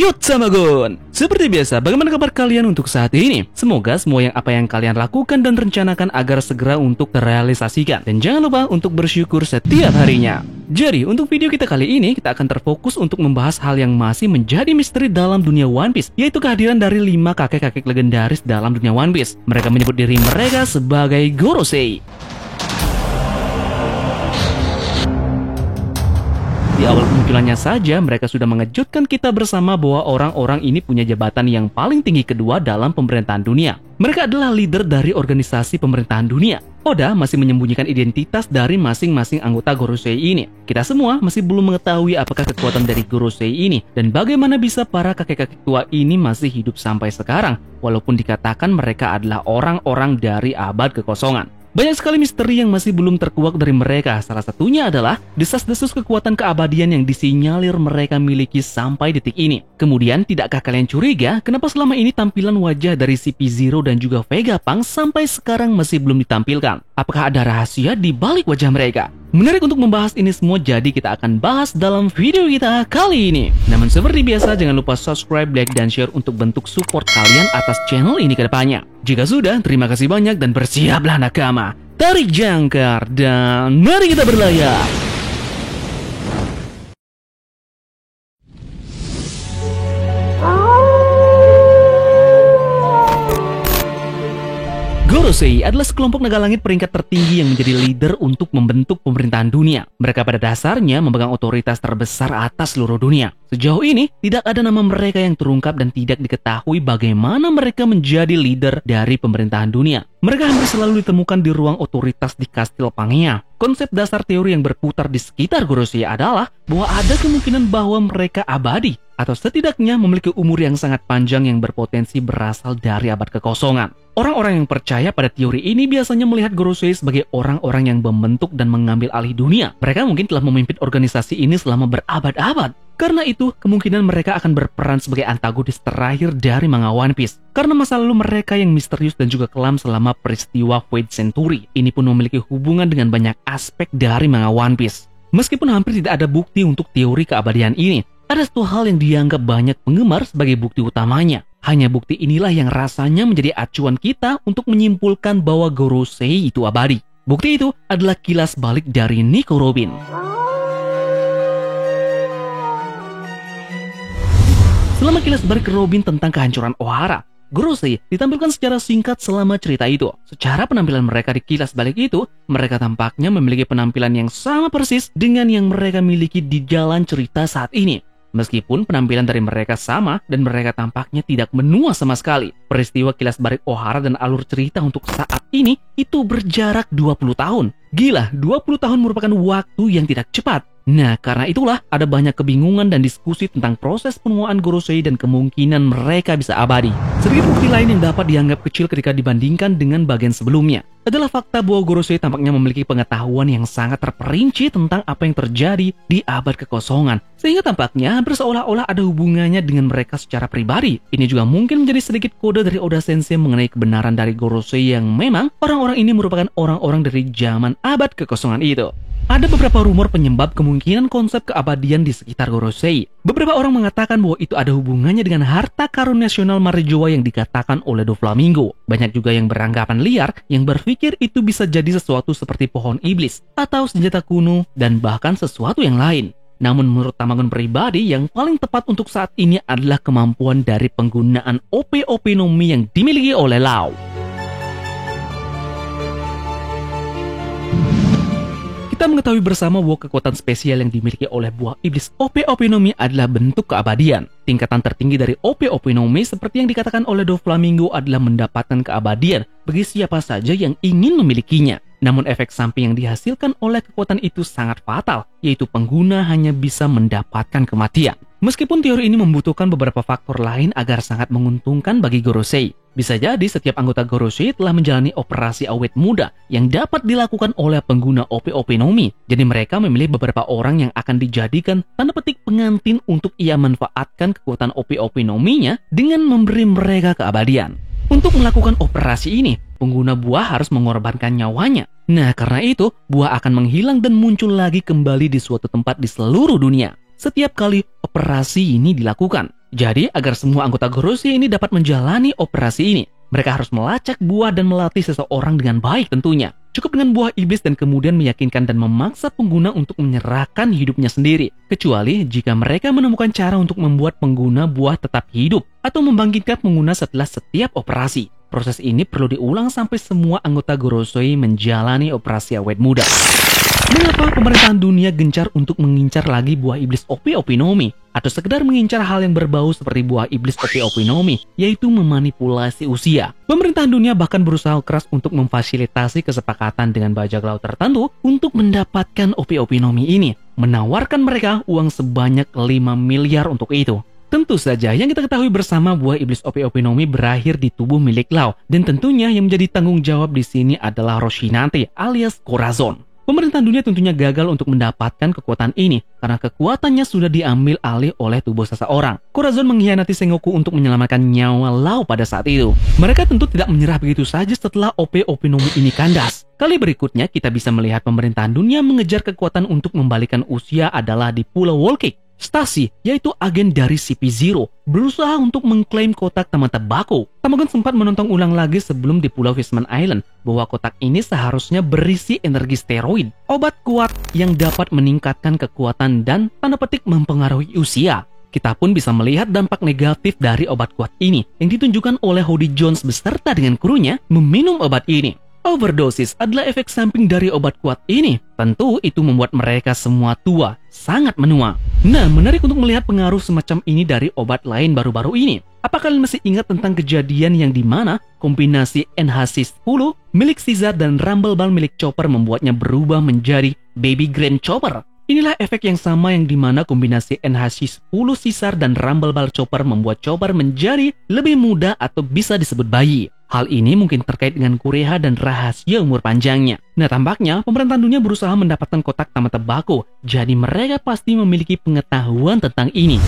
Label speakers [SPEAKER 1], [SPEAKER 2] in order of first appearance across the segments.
[SPEAKER 1] Yut Samagon. Seperti biasa, bagaimana kabar kalian untuk saat ini? Semoga semua apa yang kalian lakukan dan rencanakan agar segera untuk terrealisasikan. Dan jangan lupa untuk bersyukur setiap harinya. Jadi, untuk video kita kali ini, kita akan terfokus untuk membahas hal yang masih menjadi misteri dalam dunia One Piece, yaitu kehadiran dari 5 kakek-kakek legendaris dalam dunia One Piece. Mereka menyebut diri mereka sebagai Gorosei. Di awal kemunculannya saja, mereka sudah mengejutkan kita bersama bahwa orang-orang ini punya jabatan yang paling tinggi kedua dalam pemerintahan dunia. Mereka adalah leader dari organisasi pemerintahan dunia. Oda masih menyembunyikan identitas dari masing-masing anggota Gorosei ini. Kita semua masih belum mengetahui apakah kekuatan dari Gorosei ini dan bagaimana bisa para kakek-kakek tua ini masih hidup sampai sekarang, walaupun dikatakan mereka adalah orang-orang dari abad kekosongan. Banyak sekali misteri yang masih belum terkuak dari mereka. Salah satunya adalah desas-desus kekuatan keabadian yang disinyalir mereka miliki sampai detik ini. Kemudian, tidakkah kalian curiga kenapa selama ini tampilan wajah dari CP0 dan juga Vegapunk sampai sekarang masih belum ditampilkan? Apakah ada rahasia di balik wajah mereka? Menarik untuk membahas ini semua, jadi kita akan bahas dalam video kita kali ini. Namun seperti biasa, jangan lupa subscribe, like, dan share untuk bentuk support kalian atas channel ini ke depannya. Jika sudah, terima kasih banyak dan bersiaplah nakama. Tarik jangkar dan mari kita berlayar. Gorosei adalah sekelompok naga langit peringkat tertinggi yang menjadi leader untuk membentuk pemerintahan dunia. Mereka pada dasarnya memegang otoritas terbesar atas seluruh dunia. Sejauh ini, tidak ada nama mereka yang terungkap dan tidak diketahui bagaimana mereka menjadi leader dari pemerintahan dunia. Mereka hampir selalu ditemukan di ruang otoritas di Kastil Pangea. Konsep dasar teori yang berputar di sekitar Gorosei adalah bahwa ada kemungkinan bahwa mereka abadi, atau setidaknya memiliki umur yang sangat panjang yang berpotensi berasal dari abad kekosongan. Orang-orang yang percaya pada teori ini biasanya melihat Gorosei sebagai orang-orang yang membentuk dan mengambil alih dunia. Mereka mungkin telah memimpin organisasi ini selama berabad-abad. Karena itu, kemungkinan mereka akan berperan sebagai antagonis terakhir dari manga One Piece. Karena masa lalu mereka yang misterius dan juga kelam selama peristiwa Void Century. Ini pun memiliki hubungan dengan banyak aspek dari manga One Piece. Meskipun hampir tidak ada bukti untuk teori keabadian ini, ada satu hal yang dianggap banyak penggemar sebagai bukti utamanya. Hanya bukti inilah yang rasanya menjadi acuan kita untuk menyimpulkan bahwa Gorosei itu abadi. Bukti itu adalah kilas balik dari Nico Robin. Selama kilas balik Robin tentang kehancuran Ohara, Gorosei ditampilkan secara singkat selama cerita itu. Secara penampilan mereka di kilas balik itu, mereka tampaknya memiliki penampilan yang sama persis dengan yang mereka miliki di jalan cerita saat ini. Meskipun penampilan dari mereka sama dan mereka tampaknya tidak menua sama sekali. Peristiwa kilas balik Ohara dan alur cerita untuk saat ini itu berjarak 20 tahun. Gila, 20 tahun merupakan waktu yang tidak cepat. Nah, karena itulah ada banyak kebingungan dan diskusi tentang proses penuaan Gorosei dan kemungkinan mereka bisa abadi. Sedikit bukti lain yang dapat dianggap kecil ketika dibandingkan dengan bagian sebelumnya adalah fakta bahwa Gorosei tampaknya memiliki pengetahuan yang sangat terperinci tentang apa yang terjadi di abad kekosongan. Sehingga tampaknya hampir seolah-olah ada hubungannya dengan mereka secara pribadi. Ini juga mungkin menjadi sedikit kode dari Oda Sensei mengenai kebenaran dari Gorosei yang memang orang-orang ini merupakan orang-orang dari zaman abad kekosongan itu. Ada beberapa rumor penyebab kemungkinan konsep keabadian di sekitar Gorosei. Beberapa orang mengatakan bahwa itu ada hubungannya dengan harta karun nasional Marjowa yang dikatakan oleh Doflamingo. Banyak juga yang beranggapan liar yang berpikir itu bisa jadi sesuatu seperti pohon iblis atau senjata kuno dan bahkan sesuatu yang lain. Namun menurut Tamagon pribadi, yang paling tepat untuk saat ini adalah kemampuan dari penggunaan OP-OP Nomi yang dimiliki oleh Law. Kita mengetahui bersama bahwa kekuatan spesial yang dimiliki oleh buah iblis OP-OP Nomi adalah bentuk keabadian. Tingkatan tertinggi dari OP-OP Nomi seperti yang dikatakan oleh Doflamingo adalah mendapatkan keabadian bagi siapa saja yang ingin memilikinya. Namun efek samping yang dihasilkan oleh kekuatan itu sangat fatal, yaitu pengguna hanya bisa mendapatkan kematian. Meskipun teori ini membutuhkan beberapa faktor lain agar sangat menguntungkan bagi Gorosei. Bisa jadi setiap anggota Gorosei telah menjalani operasi awet muda yang dapat dilakukan oleh pengguna OP-OP Nomi. Jadi mereka memilih beberapa orang yang akan dijadikan tanda petik pengantin untuk ia manfaatkan kekuatan OP-OP Nominya dengan memberi mereka keabadian. Untuk melakukan operasi ini, pengguna buah harus mengorbankan nyawanya. Nah, karena itu, buah akan menghilang dan muncul lagi kembali di suatu tempat di seluruh dunia setiap kali operasi ini dilakukan. Jadi, agar semua anggota Gorosei ini dapat menjalani operasi ini, mereka harus melacak buah dan melatih seseorang dengan baik tentunya. Cukup dengan buah iblis dan kemudian meyakinkan dan memaksa pengguna untuk menyerahkan hidupnya sendiri. Kecuali jika mereka menemukan cara untuk membuat pengguna buah tetap hidup atau membangkitkan pengguna setelah setiap operasi. Proses ini perlu diulang sampai semua anggota Gorosei menjalani operasi awet muda. Mengapa pemerintahan dunia gencar untuk mengincar lagi buah iblis Ope Opinomi? Atau sekedar mengincar hal yang berbau seperti buah iblis Ope Opinomi, yaitu memanipulasi usia. Pemerintahan dunia bahkan berusaha keras untuk memfasilitasi kesepakatan dengan bajak laut tertentu untuk mendapatkan Ope Opinomi ini, menawarkan mereka uang sebanyak 5 miliar untuk itu. Tentu saja yang kita ketahui bersama buah iblis Ope Opinomi berakhir di tubuh milik Lau, dan tentunya yang menjadi tanggung jawab di sini adalah Roshinante alias Corazon. Pemerintahan dunia tentunya gagal untuk mendapatkan kekuatan ini karena kekuatannya sudah diambil alih oleh tubuh seseorang. Corazon mengkhianati Sengoku untuk menyelamatkan nyawa Lau pada saat itu. Mereka tentu tidak menyerah begitu saja setelah Ope Opinomi ini kandas. Kali berikutnya kita bisa melihat pemerintahan dunia mengejar kekuatan untuk membalikan usia adalah di Pulau Wall Cake. Stacy, yaitu agen dari CP0, berusaha untuk mengklaim kotak Tamata Bako. Tamagon sempat menonton ulang lagi sebelum di Pulau Fishman Island bahwa kotak ini seharusnya berisi energi steroid, obat kuat yang dapat meningkatkan kekuatan dan tanda petik mempengaruhi usia. Kita pun bisa melihat dampak negatif dari obat kuat ini yang ditunjukkan oleh Hody Jones beserta dengan krunya meminum obat ini. Overdosis adalah efek samping dari obat kuat ini. Tentu itu membuat mereka semua tua, sangat menua. Nah, menarik untuk melihat pengaruh semacam ini dari obat lain baru-baru ini. Apa kalian masih ingat tentang kejadian yang dimana kombinasi NHC-10 milik Caesar dan Rumble Ball milik Chopper membuatnya berubah menjadi Baby Grand Chopper? Inilah efek yang sama yang dimana kombinasi NHC-10 Caesar dan Rumble Ball Chopper membuat Chopper menjadi lebih muda atau bisa disebut bayi. Hal ini mungkin terkait dengan kureha dan rahasia umur panjangnya. Nah, tampaknya pemerintahan dunia berusaha mendapatkan kotak Tamata Bako, jadi mereka pasti memiliki pengetahuan tentang ini.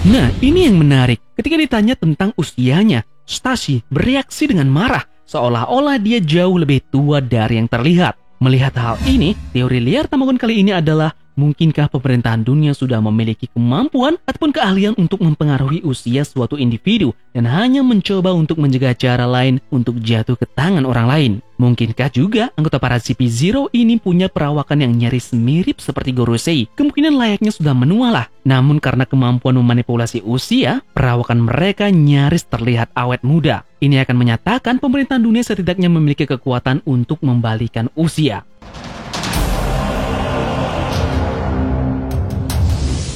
[SPEAKER 1] Nah, ini yang menarik. Ketika ditanya tentang usianya, Stacy bereaksi dengan marah, seolah-olah dia jauh lebih tua dari yang terlihat. Melihat hal ini, teori liar Tamagon kali ini adalah mungkinkah pemerintahan dunia sudah memiliki kemampuan ataupun keahlian untuk mempengaruhi usia suatu individu dan hanya mencoba untuk menjaga cara lain untuk jatuh ke tangan orang lain? Mungkinkah juga anggota para CP0 ini punya perawakan yang nyaris mirip seperti Gorosei? Kemungkinan layaknya sudah menua lah. Namun karena kemampuan memanipulasi usia, perawakan mereka nyaris terlihat awet muda. Ini akan menyatakan pemerintahan dunia setidaknya memiliki kekuatan untuk membalikan usia.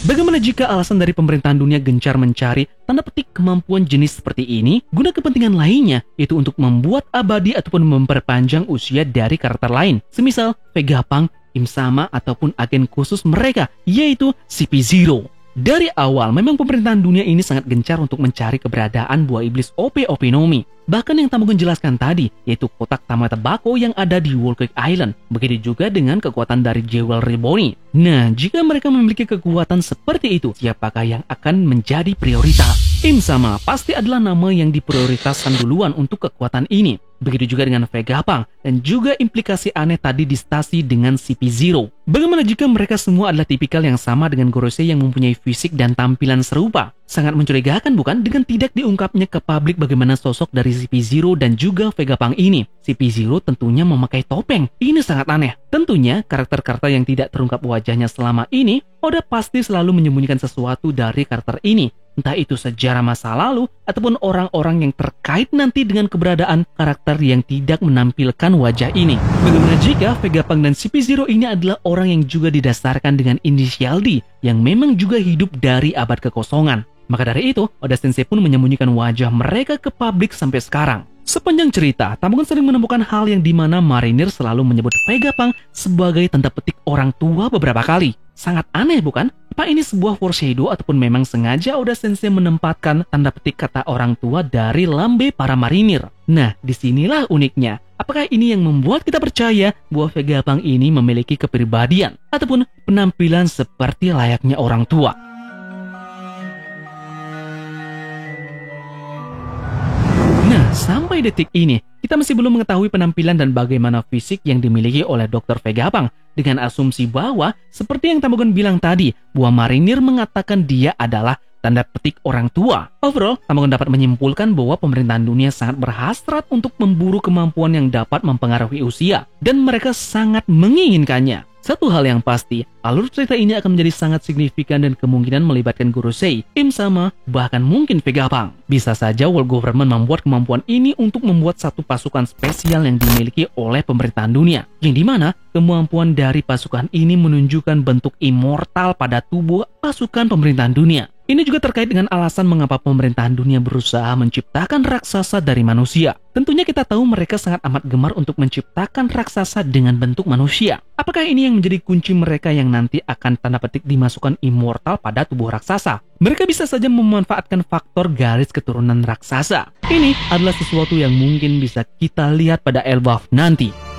[SPEAKER 1] Bagaimana jika alasan dari pemerintahan dunia gencar mencari tanda petik kemampuan jenis seperti ini guna kepentingan lainnya, yaitu untuk membuat abadi ataupun memperpanjang usia dari karakter lain, semisal Vegapunk, Im-sama ataupun agen khusus mereka, yaitu CP0. Dari awal, memang pemerintahan dunia ini sangat gencar untuk mencari keberadaan buah iblis Ope Opinomi. Bahkan yang Tamagon jelaskan tadi, yaitu kotak Tamata Bako yang ada di Wall Cake Island. Begitu juga dengan kekuatan dari Jewel Ribboni. Nah, jika mereka memiliki kekuatan seperti itu, siapakah yang akan menjadi prioritas? Im-sama pasti adalah nama yang diprioritaskan duluan untuk kekuatan ini. Begitu juga dengan Vegapunk dan juga implikasi aneh tadi di Stacy dengan CP0. Bagaimana jika mereka semua adalah tipikal yang sama dengan Gorosei yang mempunyai fisik dan tampilan serupa? Sangat mencurigakan bukan dengan tidak diungkapnya ke publik bagaimana sosok dari CP0 dan juga Vegapunk ini. CP0 tentunya memakai topeng. Ini sangat aneh. Tentunya karakter-karakter yang tidak terungkap wajahnya selama ini, Oda pasti selalu menyembunyikan sesuatu dari karakter ini. Entah itu sejarah masa lalu ataupun orang-orang yang terkait nanti dengan keberadaan karakter yang tidak menampilkan wajah ini. Bagaimana jika Vegapunk dan CP0 ini adalah orang yang juga didasarkan dengan inisial D yang memang juga hidup dari abad kekosongan? Maka dari itu, Oda Sensei pun menyembunyikan wajah mereka ke publik sampai sekarang. Sepanjang cerita, Tamagon sering menemukan hal yang dimana Marinir selalu menyebut Vegapunk sebagai tanda petik orang tua beberapa kali. Sangat aneh bukan? Apa ini sebuah foreshadow ataupun memang sengaja Oda Sensei menempatkan tanda petik kata orang tua dari lambe para marinir? Nah, disinilah uniknya. Apakah ini yang membuat kita percaya bahwa Vegapunk ini memiliki kepribadian ataupun penampilan seperti layaknya orang tua? Nah, sampai detik ini, kita masih belum mengetahui penampilan dan bagaimana fisik yang dimiliki oleh Dr. Vegapunk, dengan asumsi bahwa, seperti yang Tamagon bilang tadi, bahwa Marinir mengatakan dia adalah tanda petik orang tua. Overall, Tamgon dapat menyimpulkan bahwa pemerintahan dunia sangat berhasrat untuk memburu kemampuan yang dapat mempengaruhi usia, dan mereka sangat menginginkannya. Satu hal yang pasti, alur cerita ini akan menjadi sangat signifikan dan kemungkinan melibatkan Gorosei, Im Sama, bahkan mungkin Vegapunk. Bisa saja World Government membuat kemampuan ini untuk membuat satu pasukan spesial yang dimiliki oleh pemerintahan dunia, yang dimana kemampuan dari pasukan ini menunjukkan bentuk immortal pada tubuh pasukan pemerintahan dunia. Ini juga terkait dengan alasan mengapa pemerintahan dunia berusaha menciptakan raksasa dari manusia. Tentunya kita tahu mereka sangat amat gemar untuk menciptakan raksasa dengan bentuk manusia. Apakah ini yang menjadi kunci mereka yang nanti akan tanda petik dimasukkan immortal pada tubuh raksasa? Mereka bisa saja memanfaatkan faktor garis keturunan raksasa. Ini adalah sesuatu yang mungkin bisa kita lihat pada Elbaf nanti.